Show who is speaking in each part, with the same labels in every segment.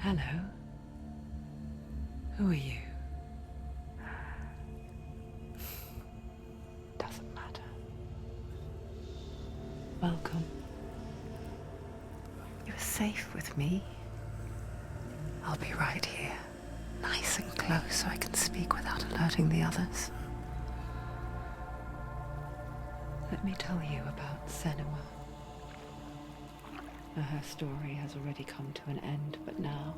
Speaker 1: Hello. Who are you? Doesn't matter. Welcome. You're safe with me. I'll be right here, nice and close so I can speak without alerting the others. Let me tell you about Senua. Her story has already come to an end, but now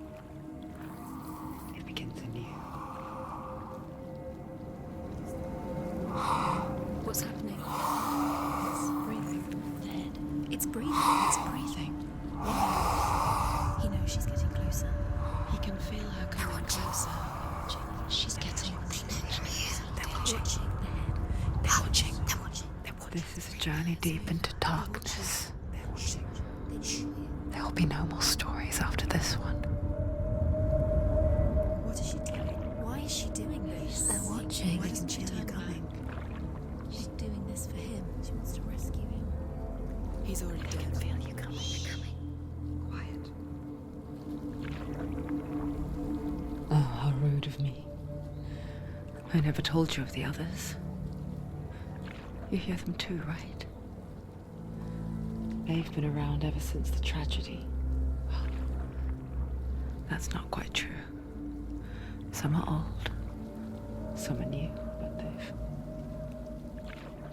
Speaker 1: it begins anew.
Speaker 2: What's happening? It's breathing. The head. It's breathing. It's breathing. Why? He knows she's getting closer. He can feel her coming closer. She's getting closer. They're watching. The head. They're watching. They're watching. They're watching.
Speaker 1: This is a journey deep into darkness.
Speaker 2: They're watching.
Speaker 1: There will be no more stories after this one.
Speaker 2: What is she doing? Why is she doing this?
Speaker 3: They're watching.
Speaker 2: Why doesn't she turn coming? She's doing this for him. She wants to rescue him. He's already dead. I can feel you coming. They're coming. Quiet.
Speaker 1: Oh, how rude of me. I never told you of the others. You hear them too, right? They've been around ever since the tragedy. Well, that's not quite true. Some are old, some are new, but they've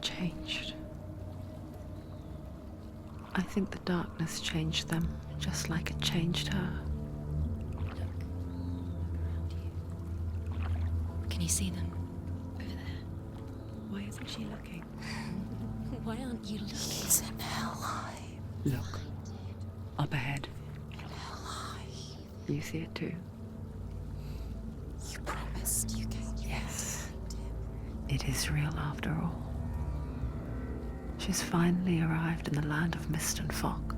Speaker 1: changed. I think the darkness changed them, just like it changed her.
Speaker 2: Can you see them? Over there. Why isn't she looking? Why aren't you looking?
Speaker 3: He's in hell high.
Speaker 1: Look, up ahead.
Speaker 3: Hell high.
Speaker 1: You see it too?
Speaker 3: You promised you came.
Speaker 1: Yes. It is real after all. She's finally arrived in the land of mist and fog.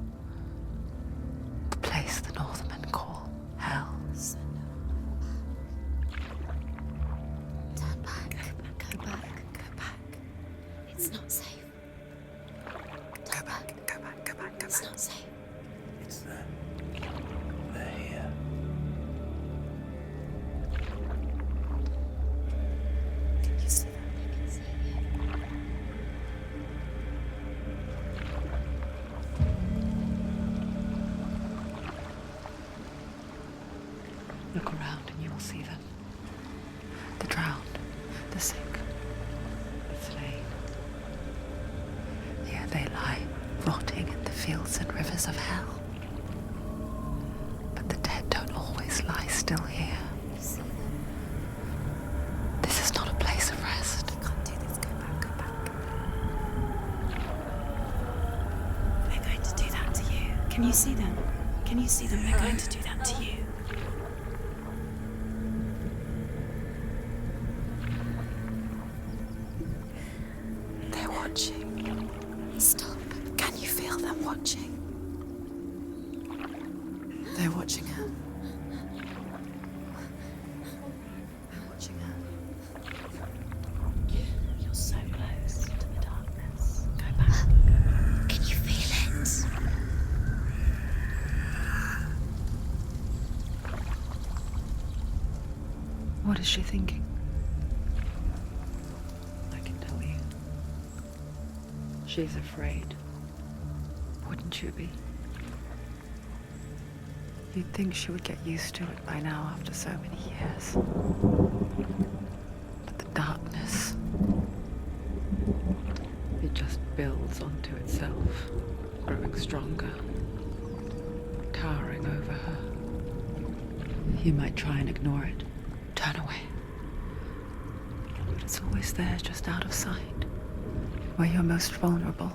Speaker 1: The place the Northmen call hell.
Speaker 3: Turn back.
Speaker 2: Go back.
Speaker 3: Go back.
Speaker 2: It's not safe.
Speaker 3: Go back. Go back. Go back. Go
Speaker 2: It's
Speaker 3: back.
Speaker 2: not safe.
Speaker 4: It's them. They're here.
Speaker 3: Can you see them?
Speaker 2: I can see you.
Speaker 1: Look around and you will see them. The drowned, the sick, the slain. Here they lie, rotting in the fields and rivers of hell. But the dead don't always lie still here.
Speaker 2: You see them.
Speaker 1: This is not a place of rest.
Speaker 3: You can't do this. Go back. Go back.
Speaker 2: They're going to do that to you. Can you see them? Can you see them? They're going to do that to you.
Speaker 3: They're watching. Stop. Can you feel them watching? They're watching her. They're watching her.
Speaker 2: You're so close to the darkness.
Speaker 3: Go back.
Speaker 2: Can you feel it?
Speaker 1: What is she thinking? I can tell you. She's afraid. Wouldn't you be? You'd think she would get used to it by now after so many years. But the darkness, it just builds onto itself, growing stronger, towering over her. You might try and ignore it, turn away. But it's always there, just out of sight, where you're most vulnerable.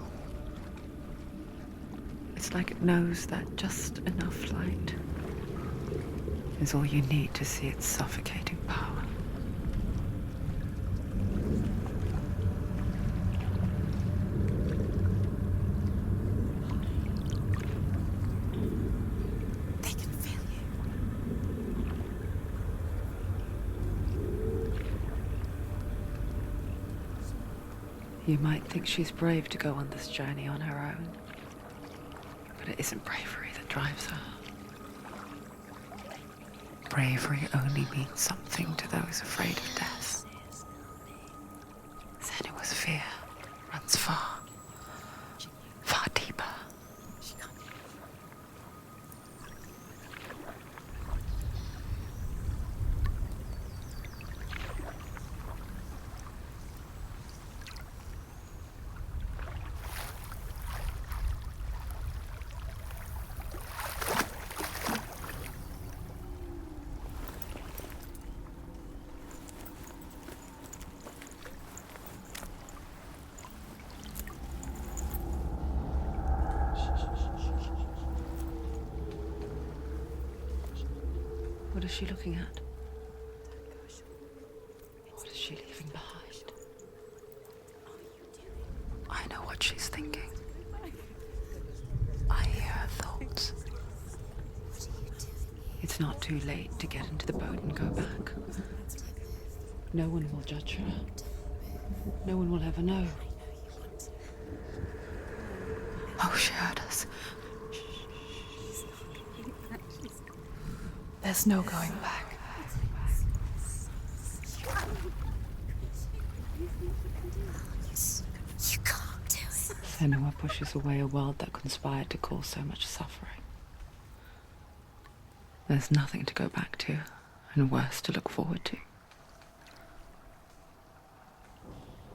Speaker 1: It's like it knows that just enough light is all you need to see its suffocating power.
Speaker 3: They can feel you.
Speaker 1: You might think she's brave to go on this journey on her own, but it isn't bravery that drives her. Bravery only means something to those afraid of death. Senua's fear runs far, far deeper. What is she looking at? What is she leaving behind? I know what she's thinking. I hear her thoughts. It's not too late to get into the boat and go back. No one will judge her. No one will ever know. Oh, she heard us.
Speaker 3: There's no going back.
Speaker 2: You can't do it.
Speaker 1: Senua pushes away a world that conspired to cause so much suffering. There's nothing to go back to, and worse to look forward to.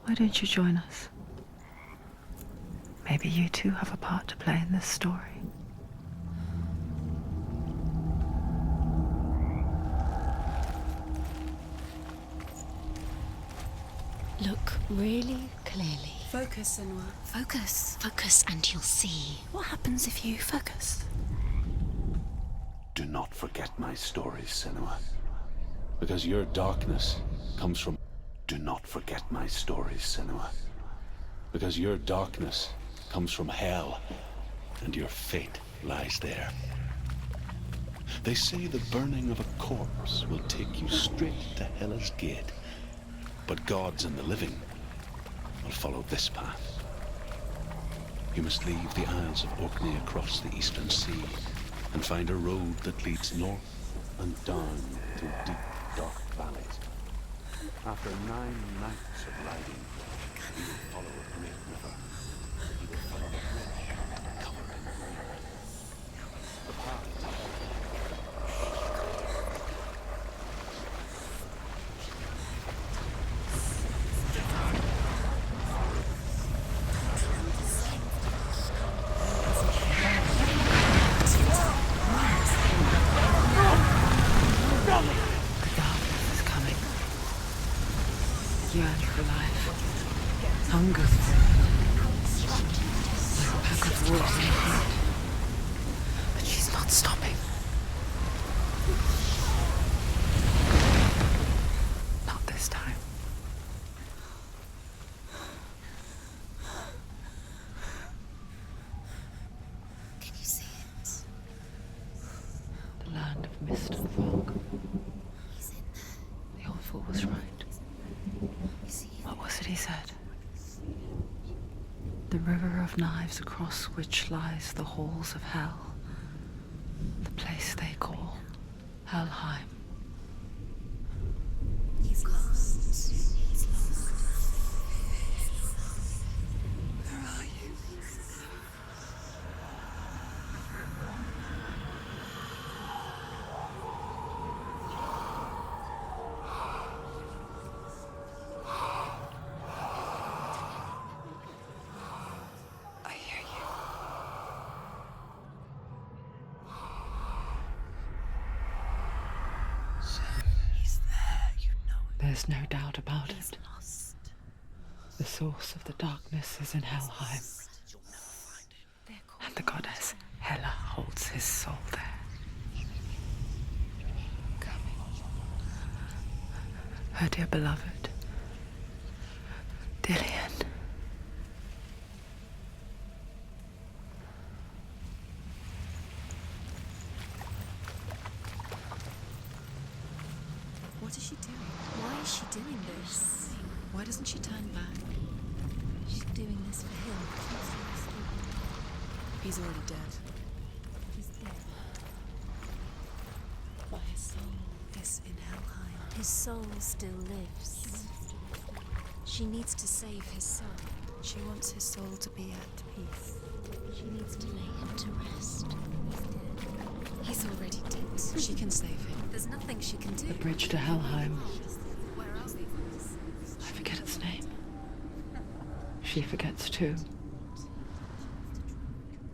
Speaker 1: Why don't you join us? Maybe you too have a part to play in this story.
Speaker 2: Look really clearly.
Speaker 3: Focus, Senua.
Speaker 2: Focus. Focus and you'll see.
Speaker 3: What happens if you focus?
Speaker 4: Do not forget my stories, Senua. Because your darkness comes from... Do not forget my stories, Senua. Because your darkness comes from hell, and your fate lies there. They say the burning of a corpse will take you straight to Hela's gate. But gods and the living will follow this path. You must leave the Isles of Orkney across the eastern sea and find a road that leads north and down through deep, dark valleys. After 9 nights of riding, you will follow a great river. You will find a bridge covered in gold. The path to
Speaker 1: The darkness is coming. Yearn for life. Hunger for it. Like a pack of wolves in the heat. But she's not stopping. Not this time.
Speaker 2: Can you see it?
Speaker 1: The land of mist and fog.
Speaker 2: He's in there.
Speaker 1: The old fool was right.
Speaker 2: You see it?
Speaker 1: What was it he said? The river of knives across which lies the halls of hell. The place they call Helheim.
Speaker 2: He's lost. He's lost.
Speaker 3: Where are you? I hear you. He's there, you know it.
Speaker 1: There's no doubt about
Speaker 3: He's
Speaker 1: it.
Speaker 3: lost.
Speaker 1: The source of the darkness is in Helheim. And the goddess Hela holds his soul there. Her dear beloved, Dillian.
Speaker 3: What is she doing? Why is she doing this? Why doesn't she turn back?
Speaker 2: She's doing this for him.
Speaker 3: He's already dead.
Speaker 2: He's dead. But his soul Focus in Helheim. His soul still lives. She needs to save his soul. She wants his soul to be at peace. She needs to lay him to rest. He's already dead. She can save him. There's nothing she can do.
Speaker 1: The bridge to Helheim. I forget its name. She forgets too.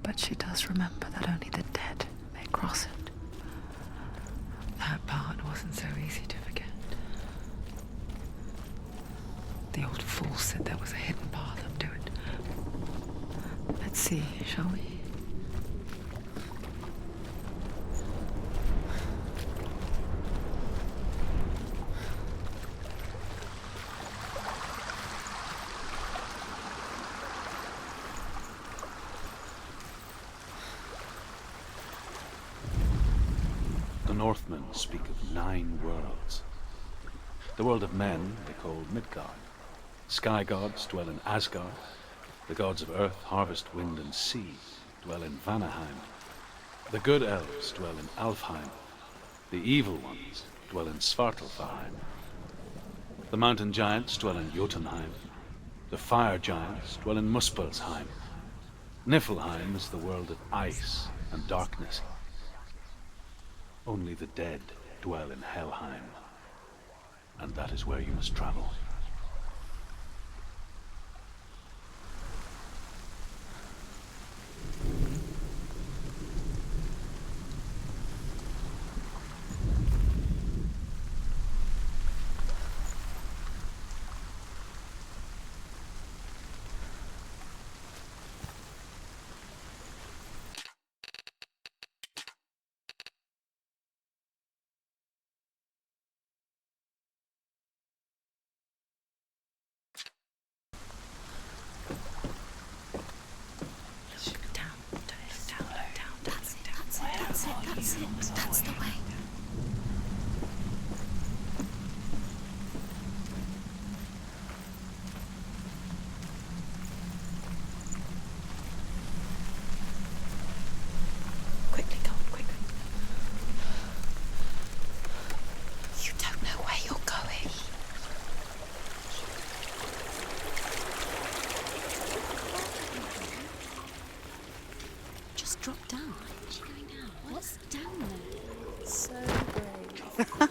Speaker 1: But she does remember that only the dead may cross it. That part wasn't so easy to forget. The old fool said there was a hidden path up to it. Let's see, shall we?
Speaker 4: The Northmen speak of 9 worlds. The world of men they call Midgard. Sky gods dwell in Asgard. The gods of earth, harvest, wind, and sea dwell in Vanaheim. The good elves dwell in Alfheim. The evil ones dwell in Svartalfheim. The mountain giants dwell in Jotunheim. The fire giants dwell in Muspelheim. Niflheim is the world of ice and darkness. Only the dead dwell in Helheim, and that is where you must travel.
Speaker 2: That's the way.
Speaker 3: Quickly, go, quickly. You don't know where you're going.
Speaker 2: Just drop down. What's down there?
Speaker 3: So brave.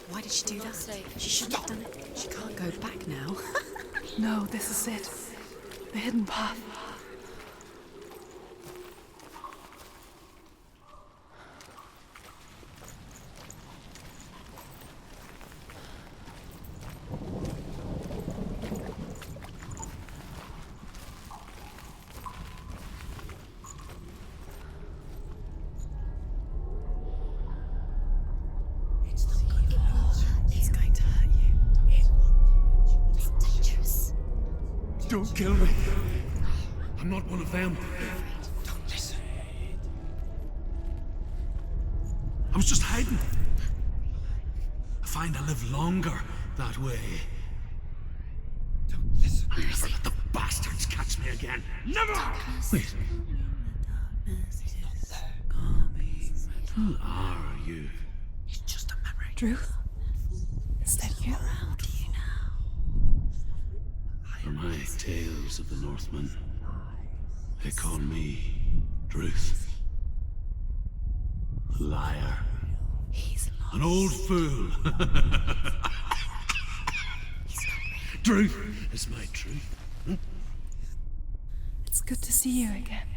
Speaker 2: Why did she do that? She shouldn't have done it. She can't go back now.
Speaker 1: No, this is it. The hidden path.
Speaker 2: It's going to hurt you. It's dangerous.
Speaker 5: Don't kill me. I'm not one of them. Don't listen. I was just hiding. I find I live longer that way. Don't listen. I'll never let the bastards catch me again. Never! Wait. Who are you?
Speaker 3: It's just a memory.
Speaker 1: Druth? Is that you?
Speaker 3: Around you now.
Speaker 5: For my tales of the Northmen, they call me Druth. A liar.
Speaker 3: He's lost.
Speaker 5: An old fool. Druth is my truth.
Speaker 1: It's good to see you again.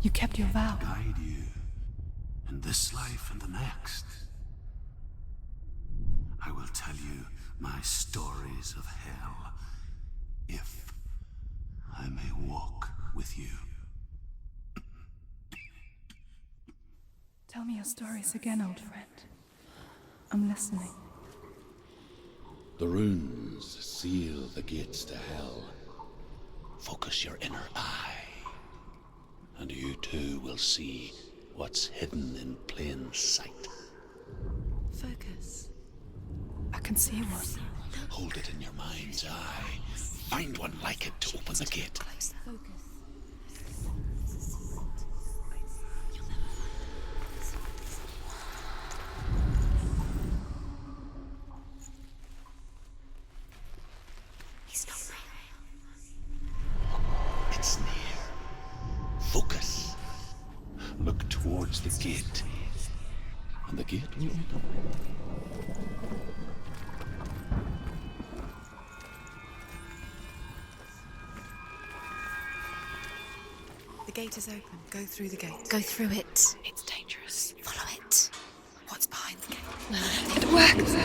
Speaker 1: You kept your vow.
Speaker 5: Guide you in this life and the next. I will tell you my stories of hell, if I may walk with you.
Speaker 1: Tell me your stories again, old friend. I'm listening.
Speaker 6: The runes seal the gates to hell. Focus your inner eye, and you too will see what's hidden in plain sight.
Speaker 2: Focus.
Speaker 1: I can see one.
Speaker 6: Hold it in your mind's eye. Find one like it to open the gate.
Speaker 2: Closer. Focus.
Speaker 6: the gate. And the gate will open.
Speaker 3: The gate is open. Go through the gate.
Speaker 2: Go through it.
Speaker 3: It's dangerous.
Speaker 2: Follow it.
Speaker 3: What's behind the gate?
Speaker 2: It works.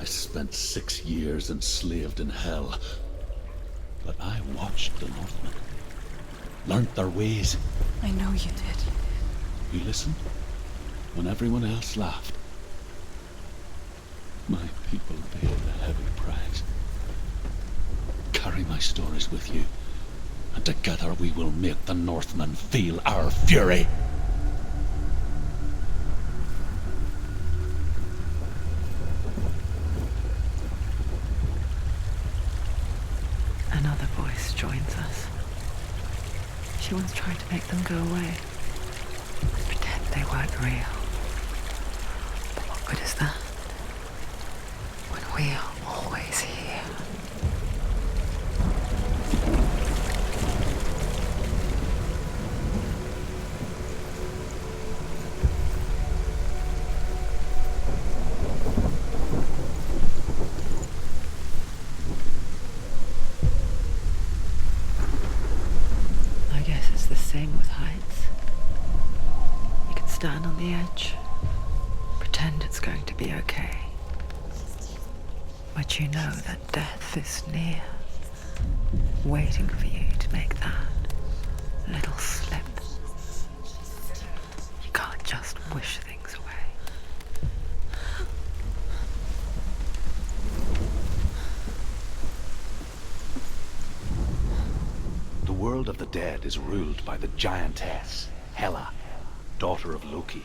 Speaker 6: I spent 6 years enslaved in hell. But I watched the Northmen. Learnt their ways.
Speaker 3: I know you did.
Speaker 6: You listened when everyone else laughed. My people paid a heavy price. Carry my stories with you, and together we will make the Northmen feel our fury.
Speaker 1: Another voice joins us. She once tried to make them go away. Pretend they weren't real. But what good is that? When we are always here. I guess it's the same with heights. You can stand on the edge, pretend it's going to be okay. But you know that death is near, waiting for you to make that little slip. You can't just wish things away.
Speaker 4: The world of the dead is ruled by the giantess, Hela, daughter of Loki.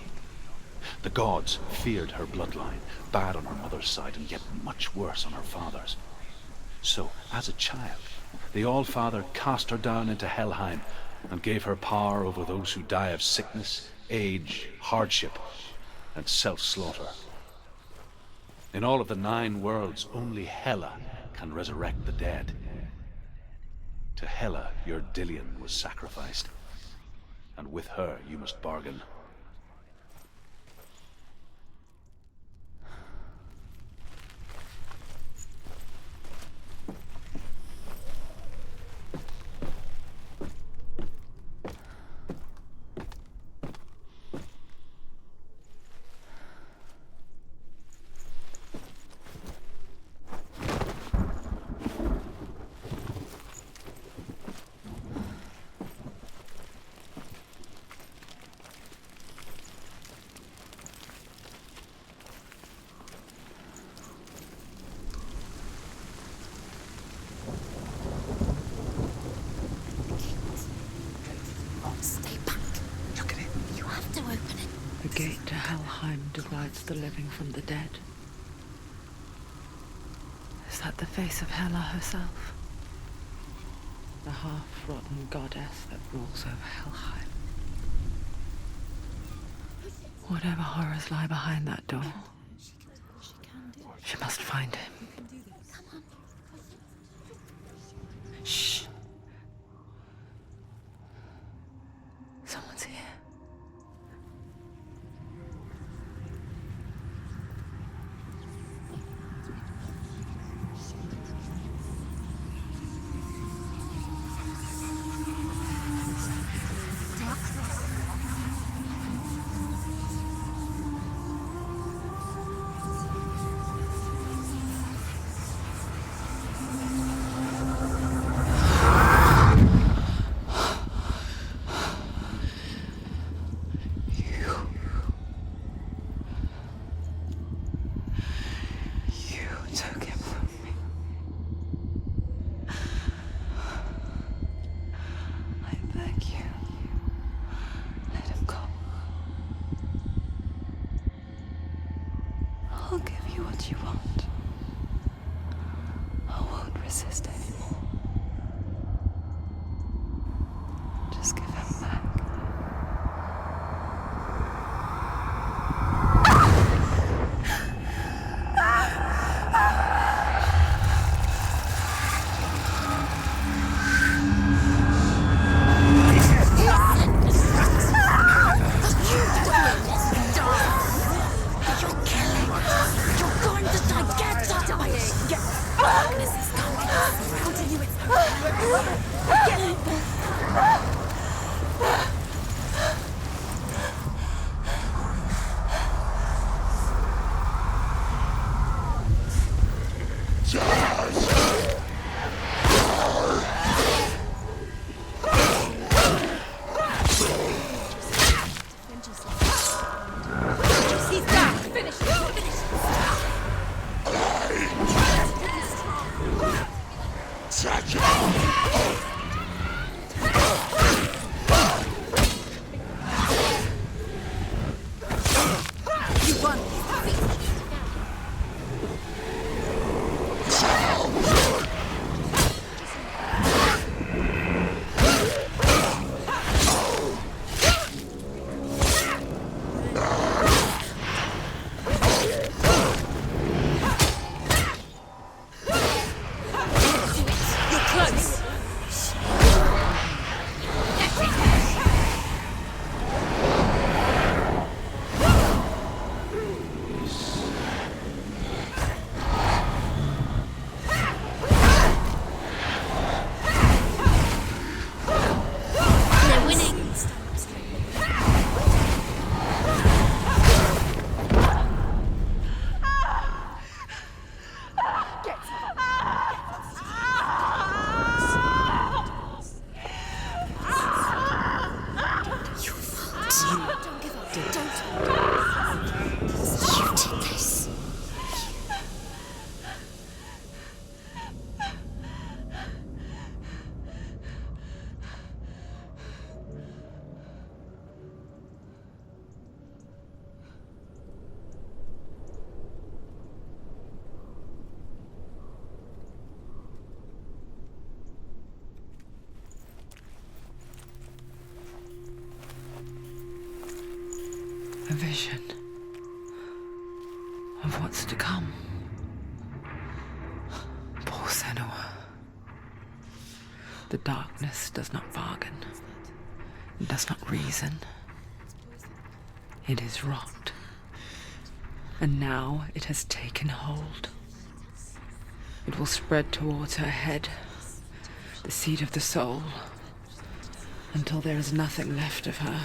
Speaker 4: The gods feared her bloodline, bad on her mother's side and yet much worse on her father's. So, as a child, the All-Father cast her down into Helheim and gave her power over those who die of sickness, age, hardship, and self-slaughter. In all of the 9 worlds, only Hela can resurrect the dead. To Hela, your Dillion was sacrificed, and with her you must bargain.
Speaker 2: Stay back.
Speaker 3: Look at it.
Speaker 2: You have to open it.
Speaker 1: The gate to Helheim divides the living from the dead. Is that the face of Hela herself? The half-rotten goddess that rules over Helheim. Whatever horrors lie behind that door, she must find him. Shh. Someone's here. You took him from me. I beg you, let him go. I'll give you what you want. I won't resist anymore. Just give him back.
Speaker 2: You did this.
Speaker 1: A vision of what's to come. Poor Senua. The darkness does not bargain. It does not reason. It is rot. And now it has taken hold. It will spread towards her head, the seat of the soul, until there is nothing left of her.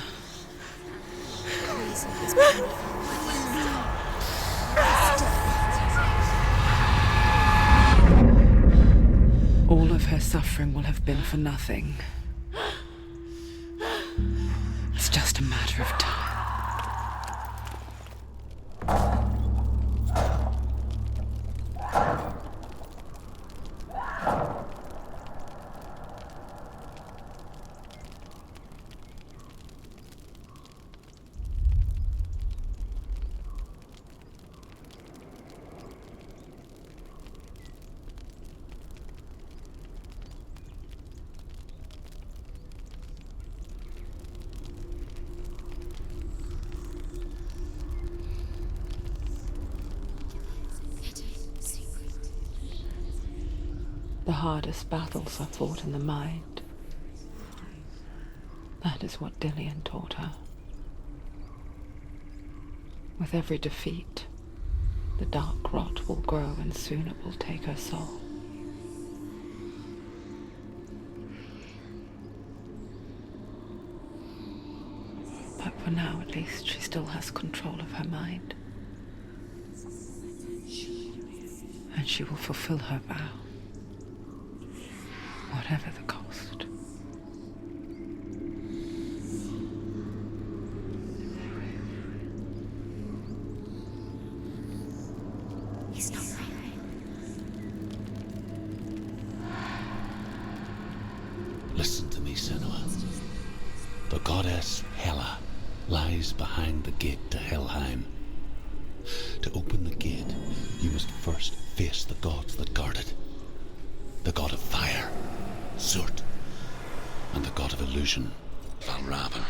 Speaker 1: All of her suffering will have been for nothing. It's just a matter of time. The hardest battles are fought in the mind. That is what Dillian taught her. With every defeat, the dark rot will grow and soon it will take her soul. But for now, at least, she still has control of her mind. And she will fulfill her vow. Whatever the cost.
Speaker 2: He's not right.
Speaker 6: Listen to me, Senua. The goddess Hela lies behind the gate to Helheim. To open the gate, you must first face the gods that guard it. The god of fire, Zurt, and the god of illusion, Valravn.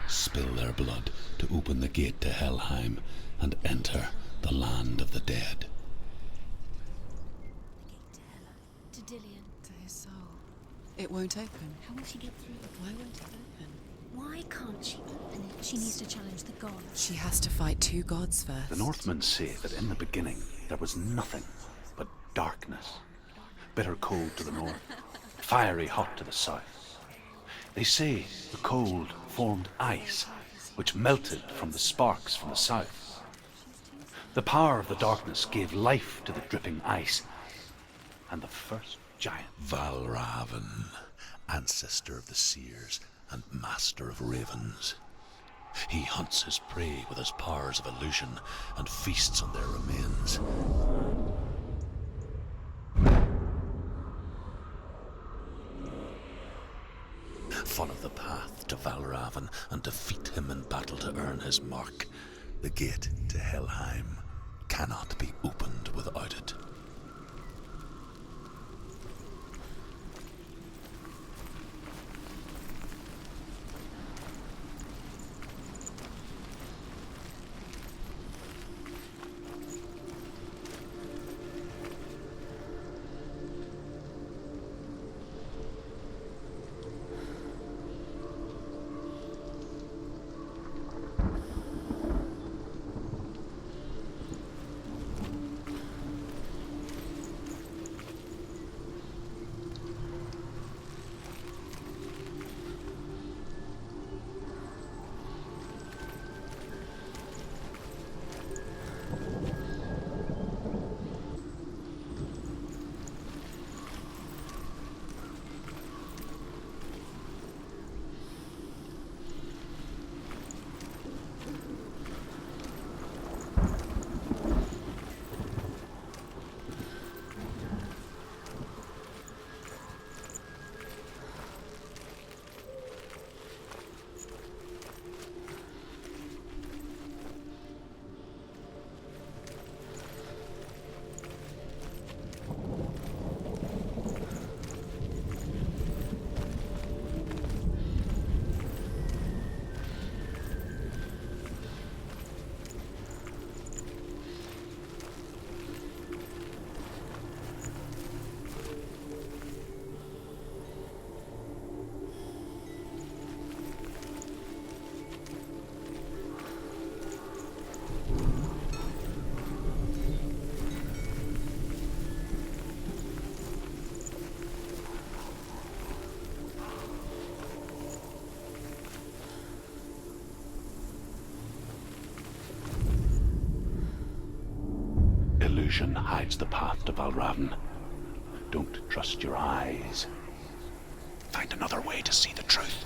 Speaker 6: Spill their blood to open the gate to Helheim and enter the land of the dead.
Speaker 2: To Dillian.
Speaker 3: To his soul. It won't open.
Speaker 2: How will she get through?
Speaker 3: Why won't it open?
Speaker 2: Why can't she open it? She needs to challenge the gods.
Speaker 3: She has to fight two gods first.
Speaker 4: The Northmen say that in the beginning there was nothing but darkness. Bitter cold to the north, fiery hot to the south. They say the cold formed ice, which melted from the sparks from the south. The power of the darkness gave life to the dripping ice, and the first giant.
Speaker 5: Valravn, ancestor of the seers and master of ravens. He hunts his prey with his powers of illusion and feasts on their remains. Follow the path to Valravn and defeat him in battle to earn his mark. The gate to Helheim cannot be opened without it.
Speaker 4: illusion hides the path to Valravn. Don't trust your eyes. Find another way to see the truth.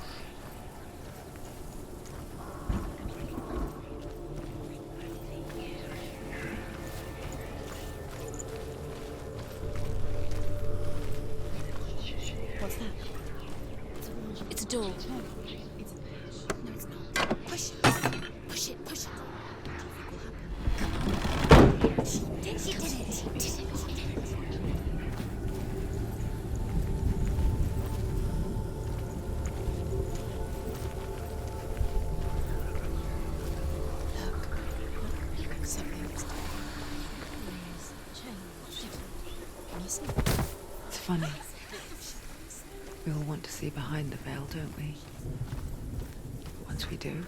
Speaker 2: What's that? It's a door. No, it's not. Push it. Push it. Push it. She did it. She did it. She did it. Look. Something's changed. Can you see?
Speaker 1: It's funny. We all want to see behind the veil, don't we? Once we do,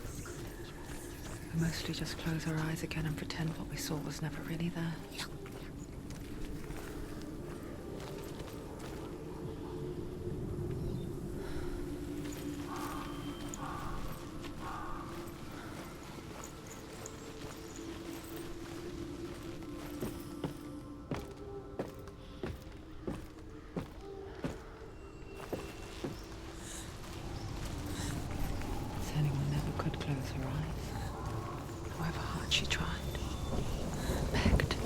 Speaker 1: we mostly just close our eyes again and pretend what we saw was never really there. Anyone never could close her eyes, however hard she tried, begged.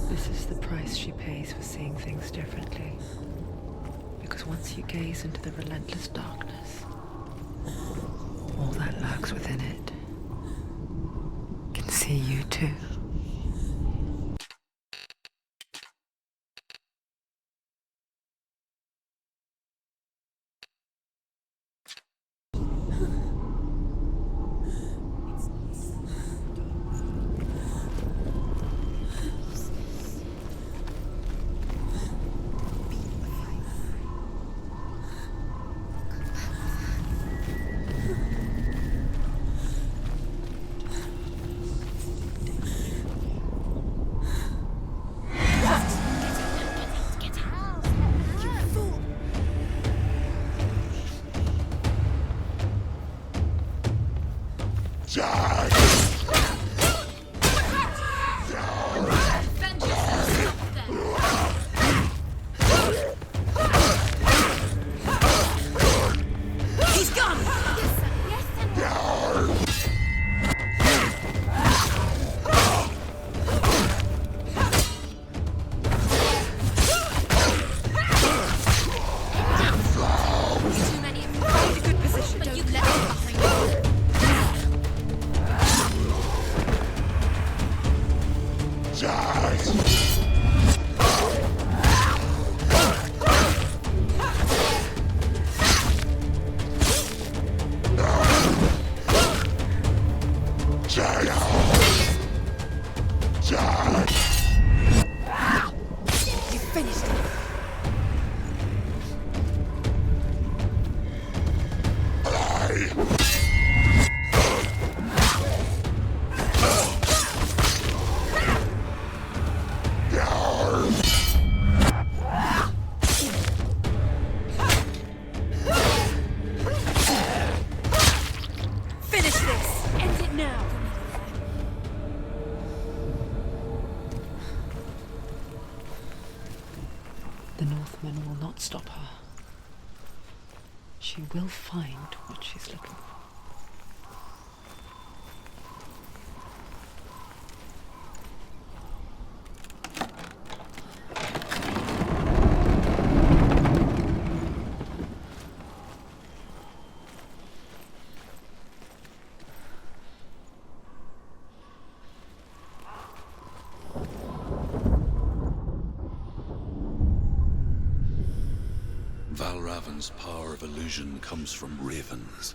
Speaker 1: This is the price she pays for seeing things differently. Because once you gaze into the relentless darkness, all that lurks within it can see you too. The Northmen will not stop her. She will find what she's looking for.
Speaker 5: Valravn's power of illusion comes from ravens.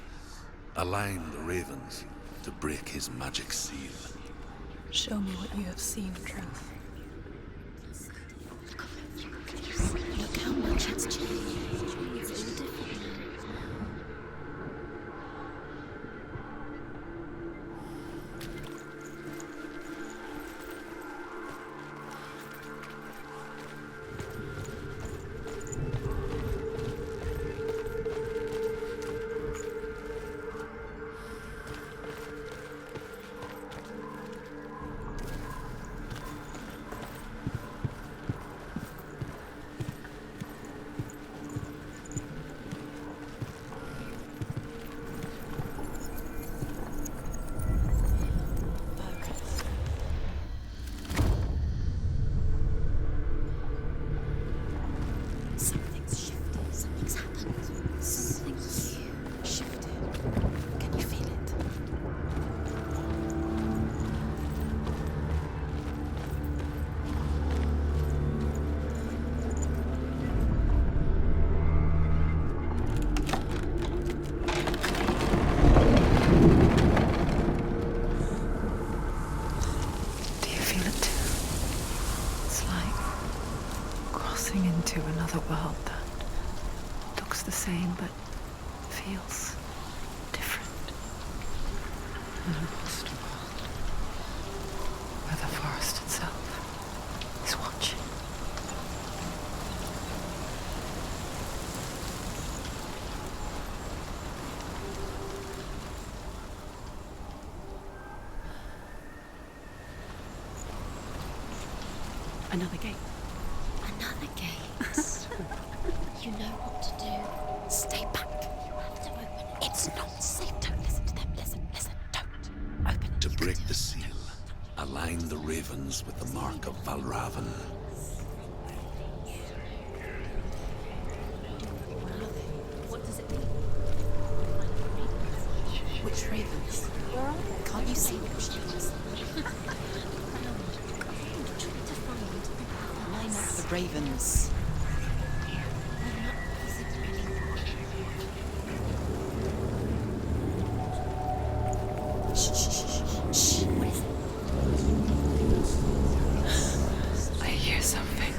Speaker 5: Align the ravens to break his magic seal.
Speaker 3: Show me what you have seen, Truth.
Speaker 2: Shit's changed. It's all different now. Something's shifted. Something's happened. Something huge shifted. Can you feel it?
Speaker 1: Do you feel it too? It's like crossing into another world that looks the same but feels different. An imposter world where the forest itself is watching.
Speaker 2: Another gate. Another gate. You know what to do. Stay back. You have to open it. It's not safe. Don't listen to them. Listen. Don't. Open it.
Speaker 5: To break the seal, align the ravens with the mark of Valravan.
Speaker 2: What does it mean? Which ravens? Can't you see them? Line up the ravens. Shh. What is it?
Speaker 1: I hear something.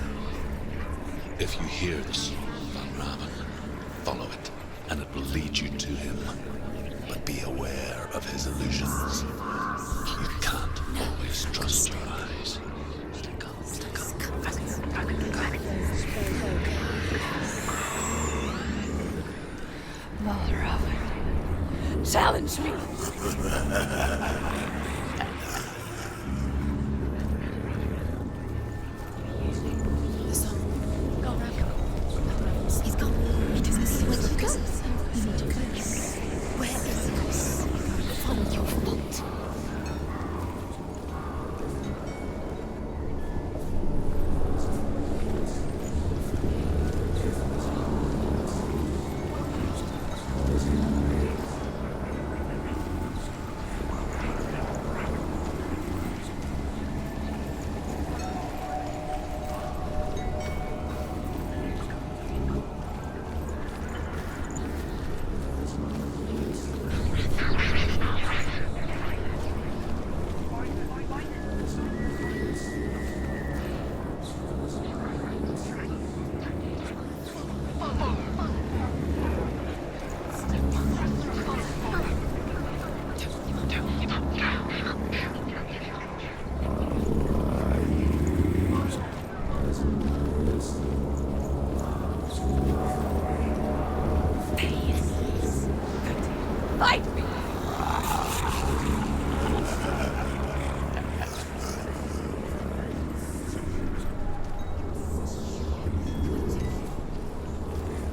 Speaker 5: If you hear the song of Valravan, follow it, and it will lead you to him. But be aware of his illusions. You can't always trust your eyes.
Speaker 1: Valravan, challenge me.
Speaker 2: The song. Go around. He's gone. Where did he go? Where is he? From your fault.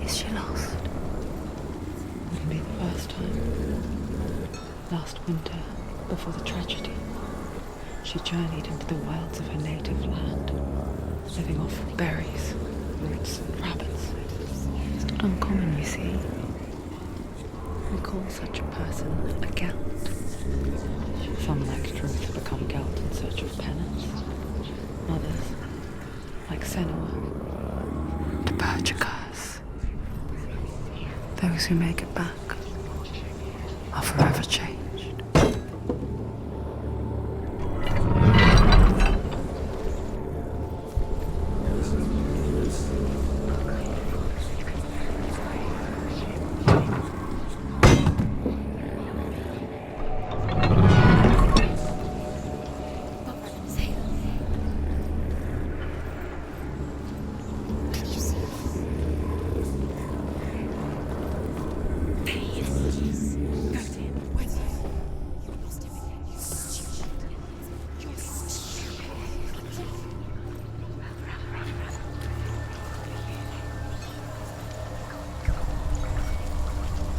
Speaker 1: Is she lost? Wouldn't be the first time. Last winter, before the tragedy, she journeyed into the wilds of her native land, living off berries, roots, and rabbits. It's not uncommon, you see. We call such a person a Gelt. Some, like Truth, become Gelt in search of penance. Others, like Senua, to purge a curse. Those who make it back are forever changed.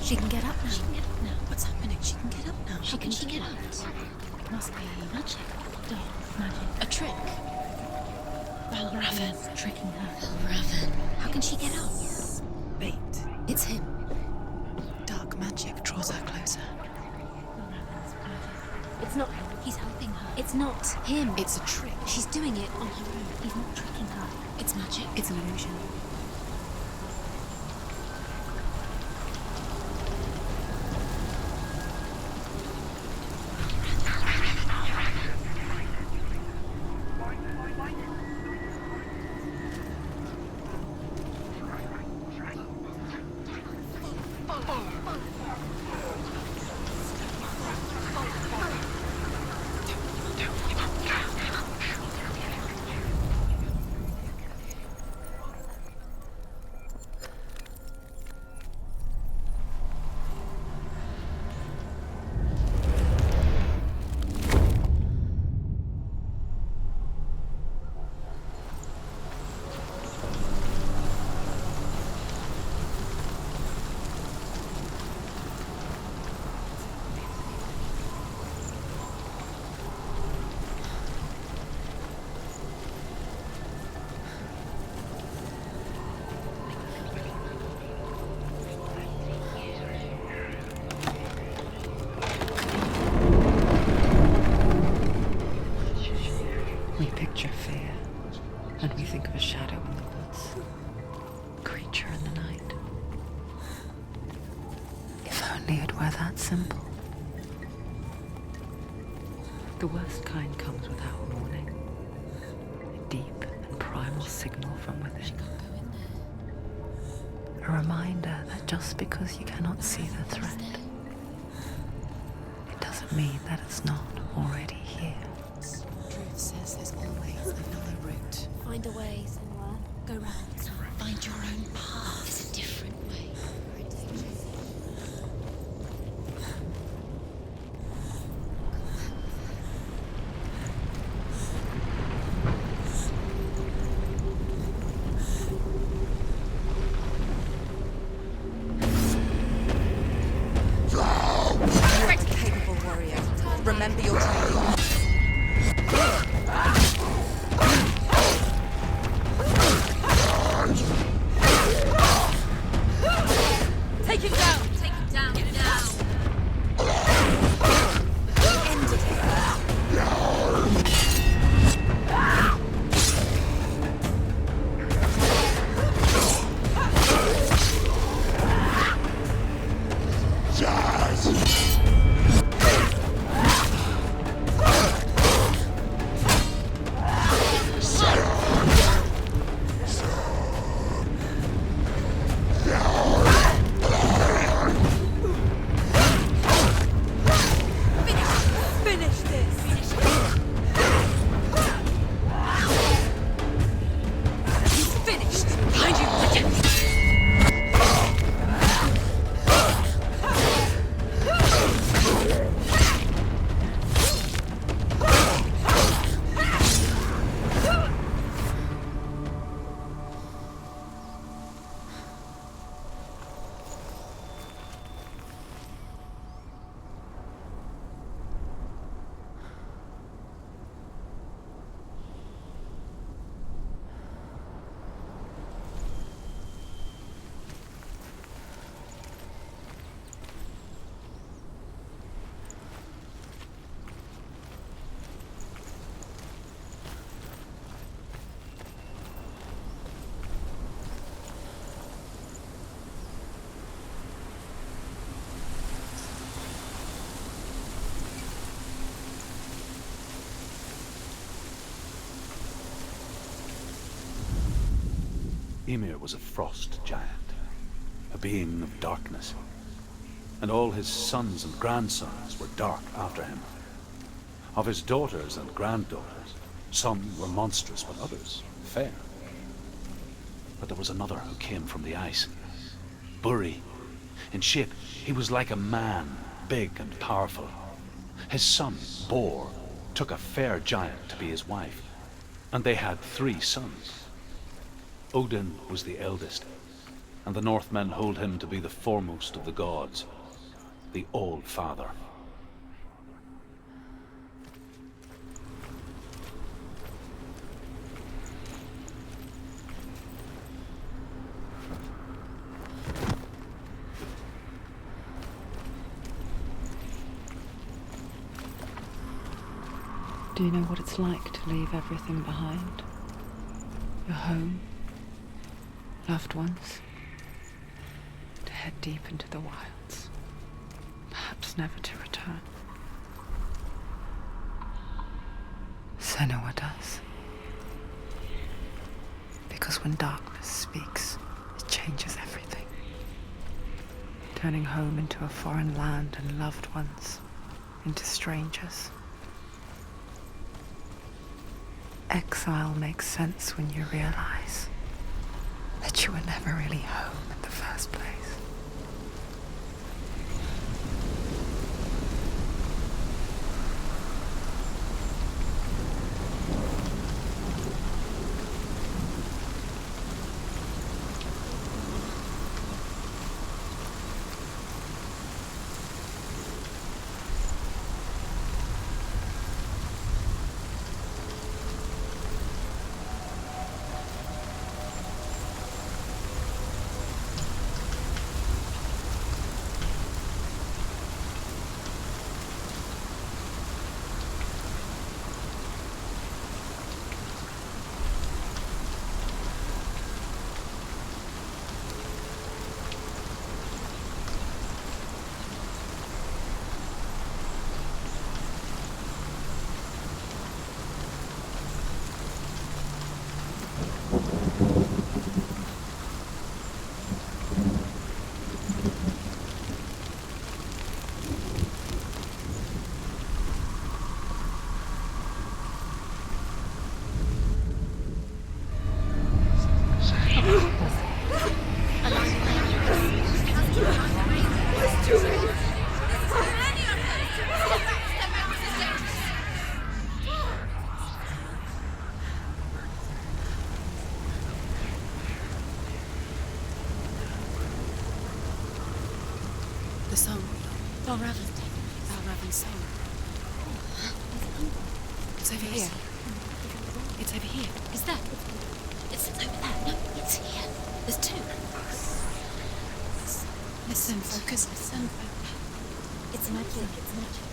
Speaker 2: She can get up now. She can get up now. What's happening? She can get up now. How can she get out? Must be magic. Dark magic. A trick. Raven tricking her. Raven. How can she get out? Bait. It's him. Dark magic draws her closer. It's not him. He's helping her. It's not him. It's a trick. She's doing it on her own. He's not tricking her. It's magic. It's an illusion.
Speaker 1: We picture fear, and we think of a shadow in the woods, creature in the night. If only it were that simple. The worst kind comes without warning. A deep and primal signal from within. A reminder that just because you cannot see the threat, it doesn't mean that it's not already here.
Speaker 2: Truth says there's always another route. Find a way somewhere. Go round. Find your own path. There's a different way.
Speaker 3: Capable warrior. Remember your training.
Speaker 2: Take him down! Take him down! Get him down! Finish this! He's finished! Behind you, wicked!
Speaker 4: Ymir was a frost giant, a being of darkness, and all his sons and grandsons were dark after him. Of his daughters and granddaughters, some were monstrous, but others fair. But there was another who came from the ice. Buri. In shape, he was like a man, big and powerful. His son, Bor, took a fair giant to be his wife, and they had 3 sons. Odin was the eldest. and the Northmen hold him to be the foremost of the gods, the All-Father.
Speaker 1: Do you know what it's like to leave everything behind? Your home, loved ones, to head deep into the wilds, perhaps never to return. Senua does. Because when darkness speaks, it changes everything, turning home into a foreign land and loved ones into strangers. Exile makes sense when you realize that you were never really home in the first place.
Speaker 2: The song. Valravan's song. It's over here. It's over here. Is that? It's over there. No, it's here. There's two. Listen, focus, listen.
Speaker 3: It's magic. It's magic.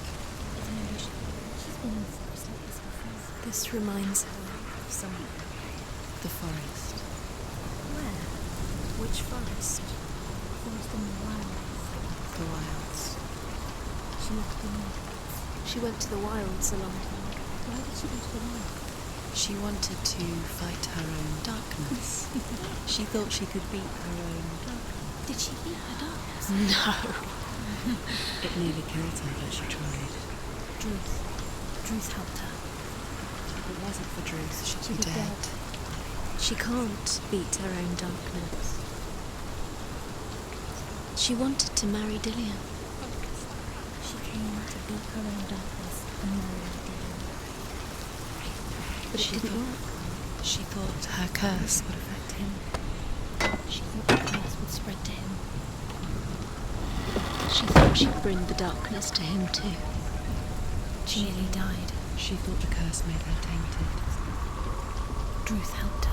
Speaker 3: It's an illusion. She's been in the forest like this before.
Speaker 2: This reminds her of somewhere. The forest.
Speaker 3: Where? Which forest? Forest in the wilds.
Speaker 2: The wilds.
Speaker 3: She lived in the wilds.
Speaker 2: She went to the wilds a long time ago.
Speaker 3: Why did she go to the wilds?
Speaker 2: She wanted to fight her own darkness. She thought she could beat her own darkness.
Speaker 3: Did she beat her darkness?
Speaker 2: No. It nearly killed her, but she tried.
Speaker 3: Druth helped her.
Speaker 2: If it wasn't for Druth, she'd
Speaker 3: She'd
Speaker 2: be
Speaker 3: be
Speaker 2: dead.
Speaker 3: dead.
Speaker 2: She can't beat her own darkness. She wanted to marry Dillion.
Speaker 3: She came to beat her own darkness and marry Dillion.
Speaker 2: But
Speaker 3: it didn't work.
Speaker 2: She thought her curse would affect him.
Speaker 3: She thought the curse would spread to him.
Speaker 2: She thought she'd bring the darkness to him too.
Speaker 3: She nearly died.
Speaker 2: She thought the curse made her tainted.
Speaker 3: Druth helped her.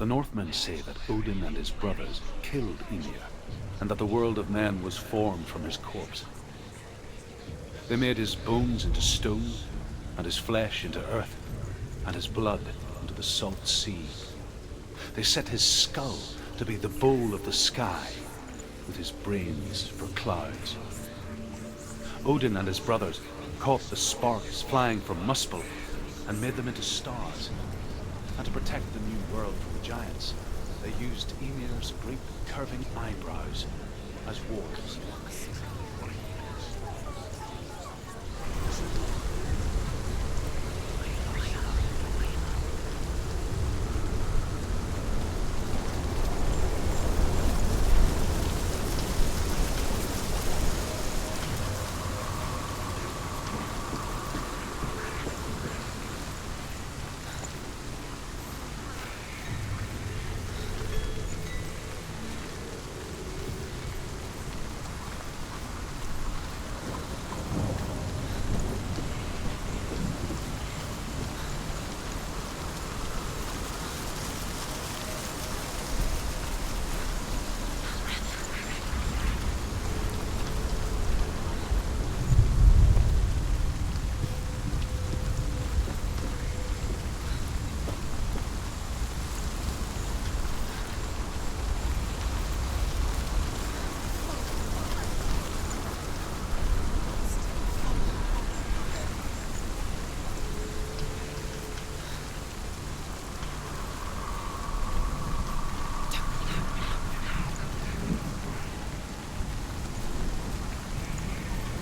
Speaker 4: Northmen say that Odin and his brothers killed Ymir, and that the world of men was formed from his corpse. They made his bones into stone, and his flesh into earth, and his blood into the salt sea. They set his skull to be the bowl of the sky, with his brains for clouds. Odin and his brothers caught the sparks flying from Muspel and made them into stars. And to protect the new world from the giants, they used Ymir's great curving eyebrows as walls.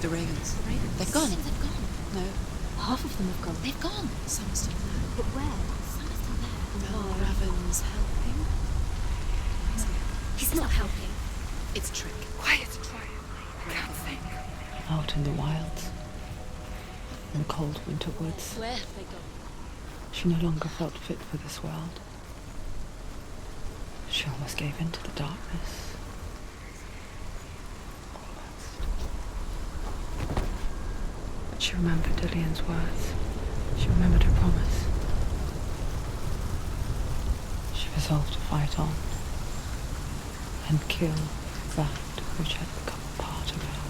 Speaker 3: The ravens.
Speaker 2: Ravens.
Speaker 3: They've gone.
Speaker 2: They've gone.
Speaker 3: No.
Speaker 2: Half of them have gone. They've gone.
Speaker 3: Some are still there.
Speaker 2: But where? Some are still there.
Speaker 3: Mel Raven's helping.
Speaker 2: He's not helping.
Speaker 3: It's a trick.
Speaker 1: Quiet. I can't think. Out in the wilds, in the cold winter woods,
Speaker 2: Where have they gone?
Speaker 1: she no longer felt fit for this world. She almost gave in to the darkness. But she remembered Dillian's words. She remembered her promise. She resolved to fight on and kill that which had become a part of her.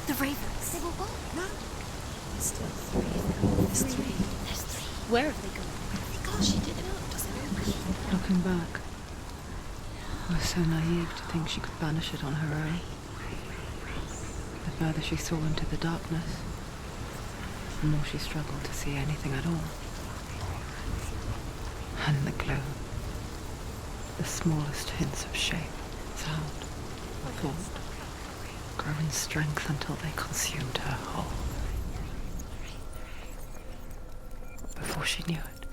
Speaker 2: The ravens. They've all gone.
Speaker 3: No. There's still three. There's three.
Speaker 2: There's three. Where have they gone? Because she did it up, doesn't it?
Speaker 1: Looking back, I was so naive to think she could banish it on her own. The further she saw into the darkness, the more she struggled to see anything at all. And in the glow, the smallest hints of shape, sound, or thought grow in strength until they consumed her whole. Before she knew it,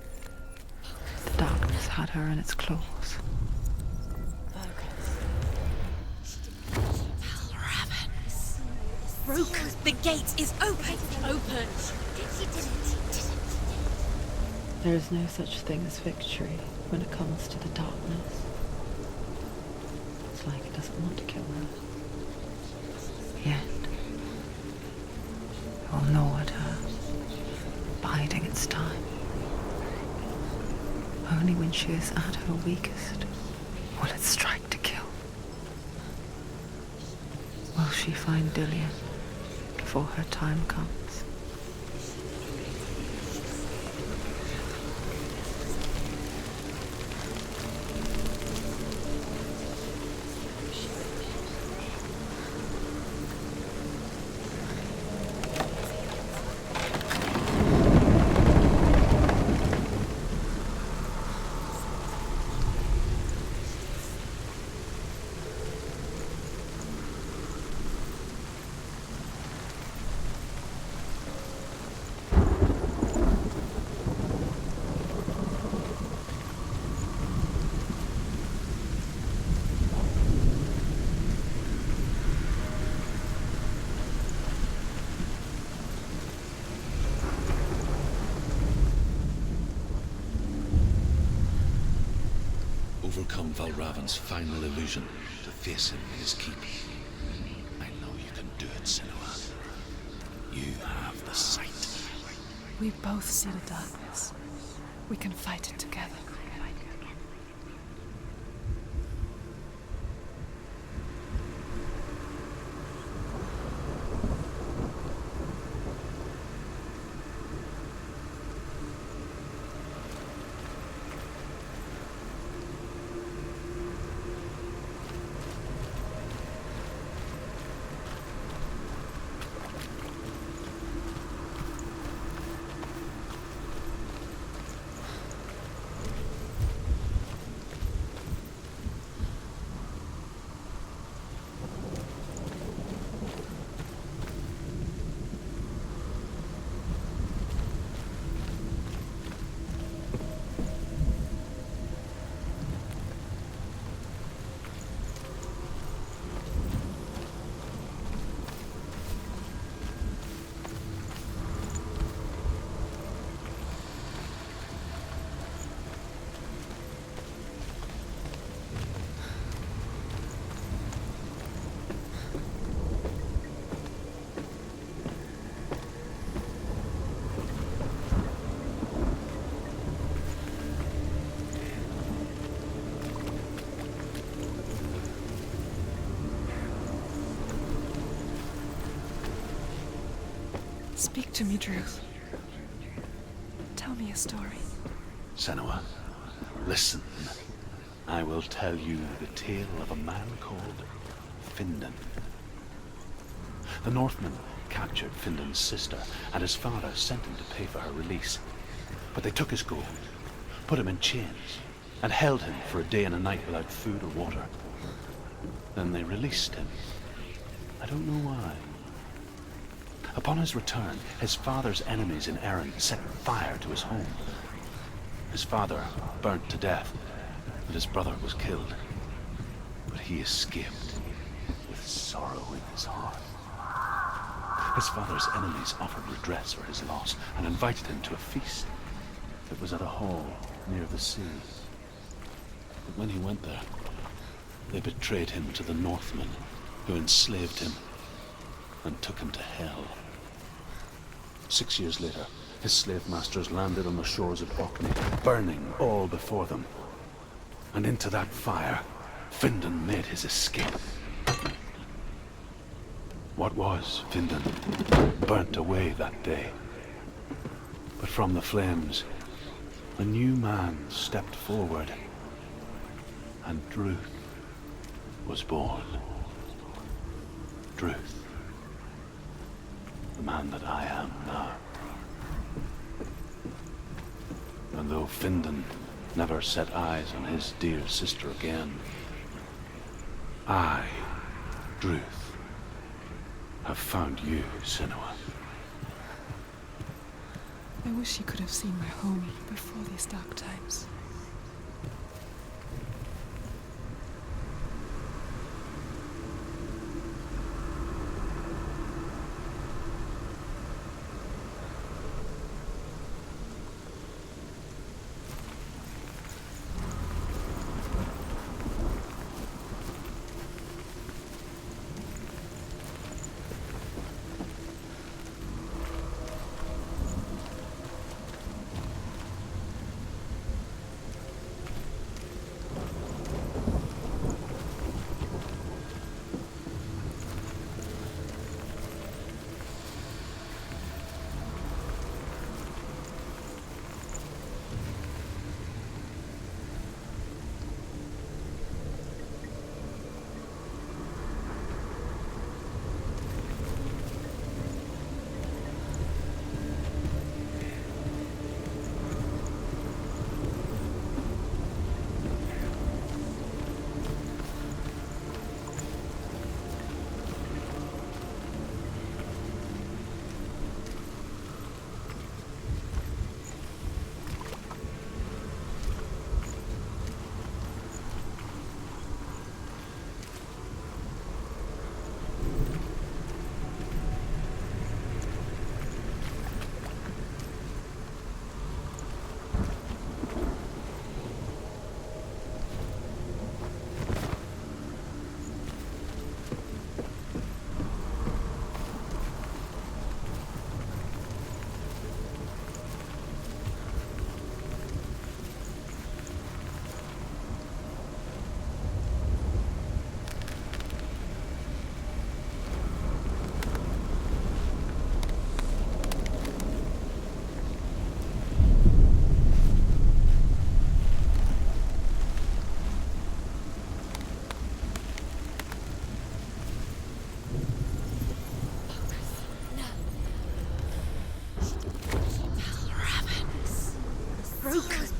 Speaker 1: the darkness had her in its claws.
Speaker 2: Valravan. Broke. The gate is open. Open.
Speaker 1: There is no such thing as victory when it comes to the darkness. It's like it doesn't want to kill her. Yet, it will gnaw at her, biding its time. Only when she is at her weakest will it strike to kill. Will she find Dillion before her time comes?
Speaker 5: Overcome Valravan's final illusion to face him in his keep. I know you can do it, Senua. You have the sight.
Speaker 3: We both see the darkness. We can fight it together. Speak to me, Druth. Tell me a story.
Speaker 4: Senua, listen. I will tell you the tale of a man called Findan. The Northmen captured Findan's sister, and his father sent him to pay for her release. But they took his gold, put him in chains, and held him for a day and a night without food or water. Then they released him. I don't know why. Upon his return, his father's enemies in Erin set fire to his home. His father burnt to death, and his brother was killed. But he escaped with sorrow in his heart. His father's enemies offered redress for his loss and invited him to a feast. It was at a hall near the sea. But when he went there, they betrayed him to the Northmen, who enslaved him and took him to hell. 6 years later, his slave masters landed on the shores of Orkney, burning all before them. And into that fire, Findan made his escape. What was Findan burnt away that day. But from the flames, a new man stepped forward, and Druth was born. Druth. The man that I am now. And though Findan never set eyes on his dear sister again, I, Druth, have found you, Senua.
Speaker 3: I wish you could have seen my home before these dark times.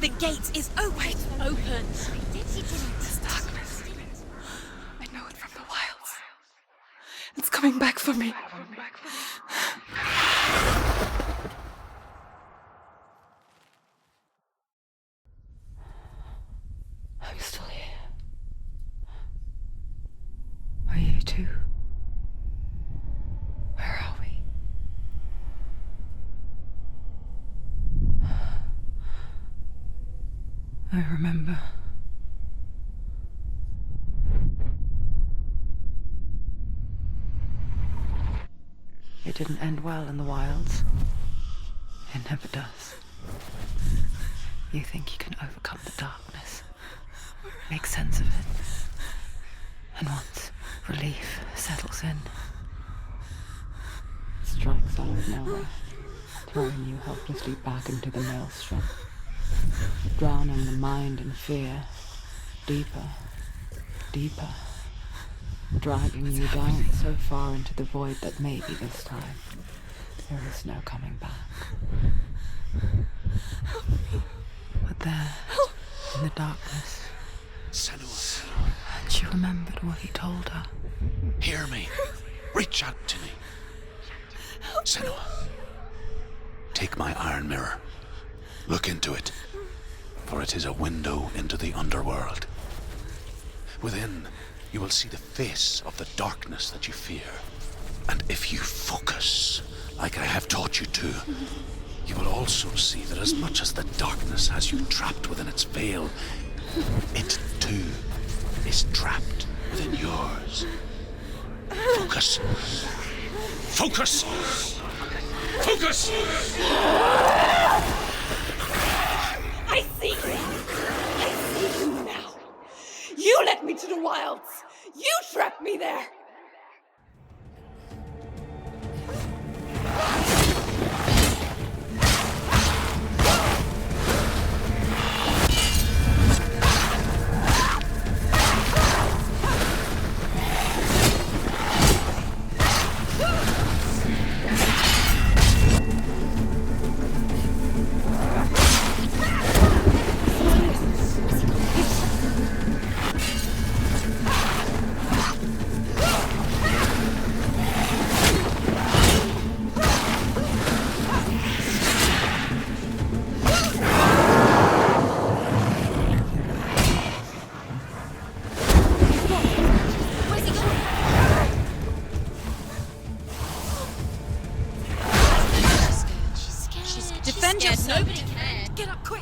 Speaker 2: The gate is open. Open.
Speaker 3: This darkness. I know it from the wilds. It's coming back for me.
Speaker 1: I'm still here. Are you too? Where are we? I remember. It didn't end well in the wilds. It never does. You think you can overcome the darkness, make sense of it, and once relief settles in, it strikes out of nowhere, throwing you helplessly back into the maelstrom, drowning the mind in fear, deeper, deeper, dragging you down so far into the void that maybe this time there is no coming back. But there, in the darkness,
Speaker 6: Senua,
Speaker 1: and she remembered what he told her.
Speaker 6: hear me. Reach out to me. Senua, take my iron mirror. Look into it, for it is a window into the underworld. Within, you will see the face of the darkness that you fear. And if you focus, like I have taught you to, you will also see that as much as the darkness has you trapped within its veil, it too is trapped within yours. Focus. Focus! Focus!
Speaker 3: I see you! I see you now! You led me to the wilds! You trapped me there!
Speaker 2: Defend
Speaker 3: scared.
Speaker 2: yourself.
Speaker 3: Nobody cared.
Speaker 2: Get up quick.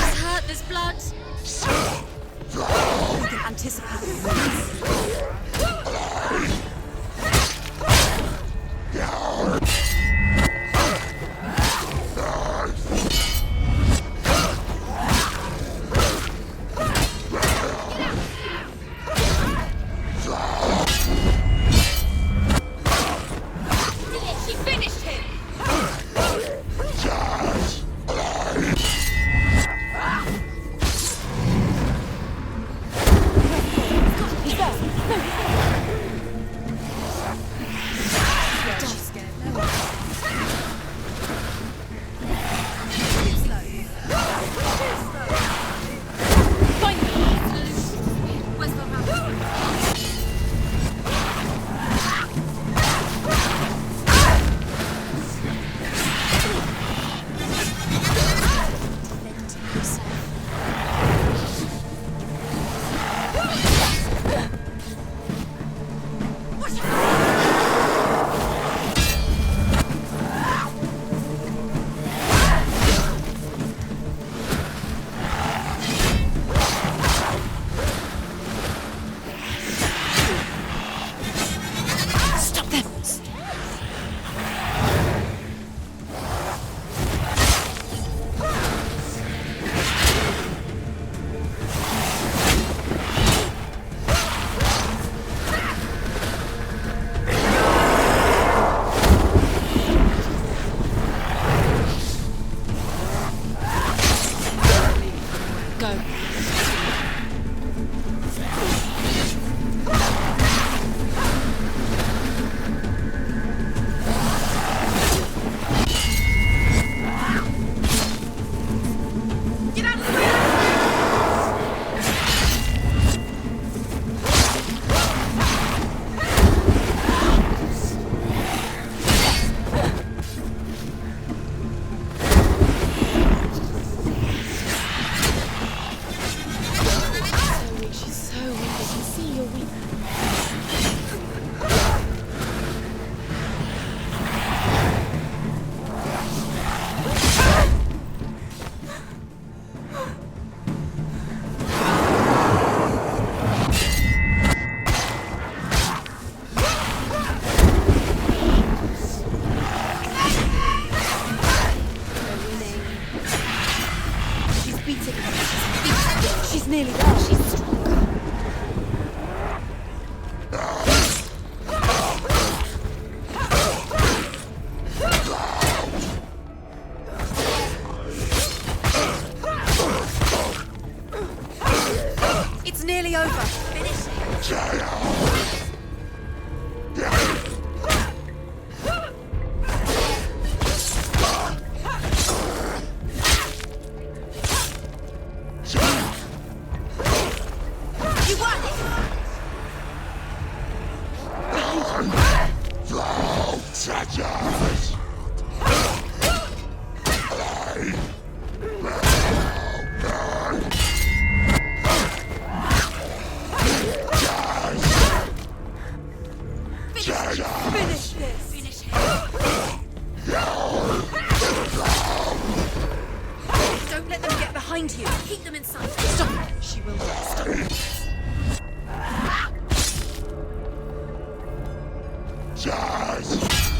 Speaker 3: She's hurt. There's blood.
Speaker 2: You can anticipate the wounds.
Speaker 3: She finished him. Find me. Where's the rabbit?
Speaker 2: Stop them. Go.
Speaker 3: She's so weak. I can see you're weak. She's beating her. She's nearly there. She's stronger.
Speaker 2: It's nearly over. Finish it. You won it. Finish this.
Speaker 3: Finish him.
Speaker 2: Don't let them get behind you.
Speaker 3: Keep them inside.
Speaker 2: Stop. She will not stop.
Speaker 6: Jazz!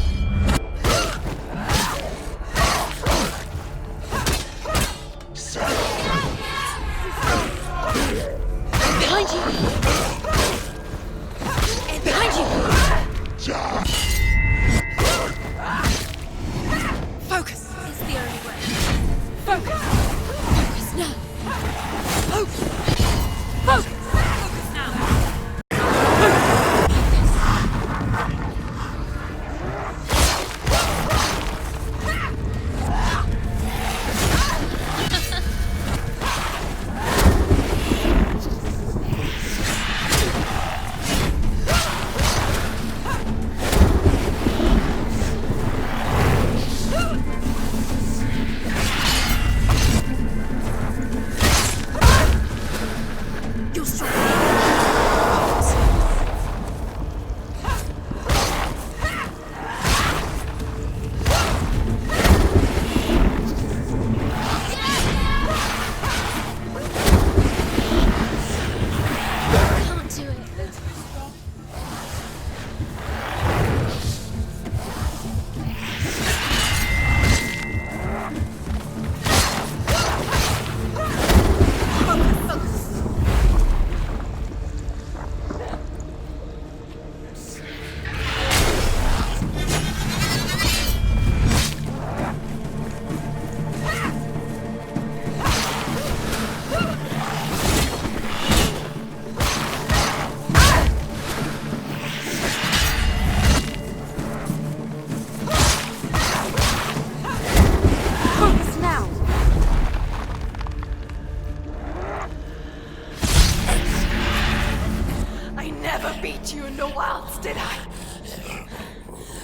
Speaker 3: wilds, did I?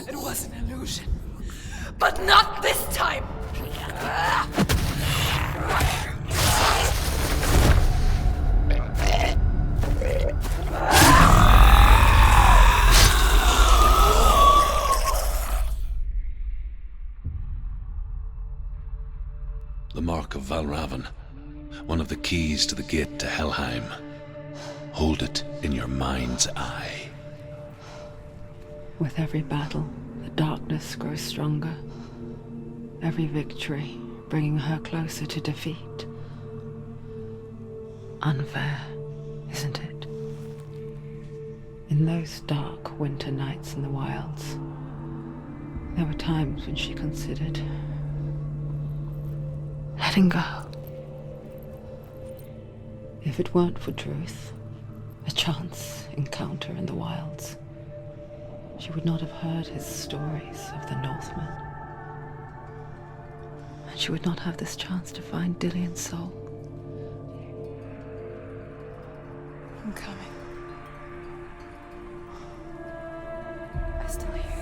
Speaker 3: It was an illusion. But not this time!
Speaker 5: The Mark of Valravn, one of the keys to the gate to Helheim. Hold it in your mind's eye.
Speaker 1: With every battle, the darkness grows stronger. Every victory bringing her closer to defeat. Unfair, isn't it? In those dark winter nights in the wilds, there were times when she considered letting go. If it weren't for Druth, a chance encounter in the wilds, she would not have heard his stories of the Northmen. And she would not have this chance to find Dillion's soul.
Speaker 2: I'm coming. I still hear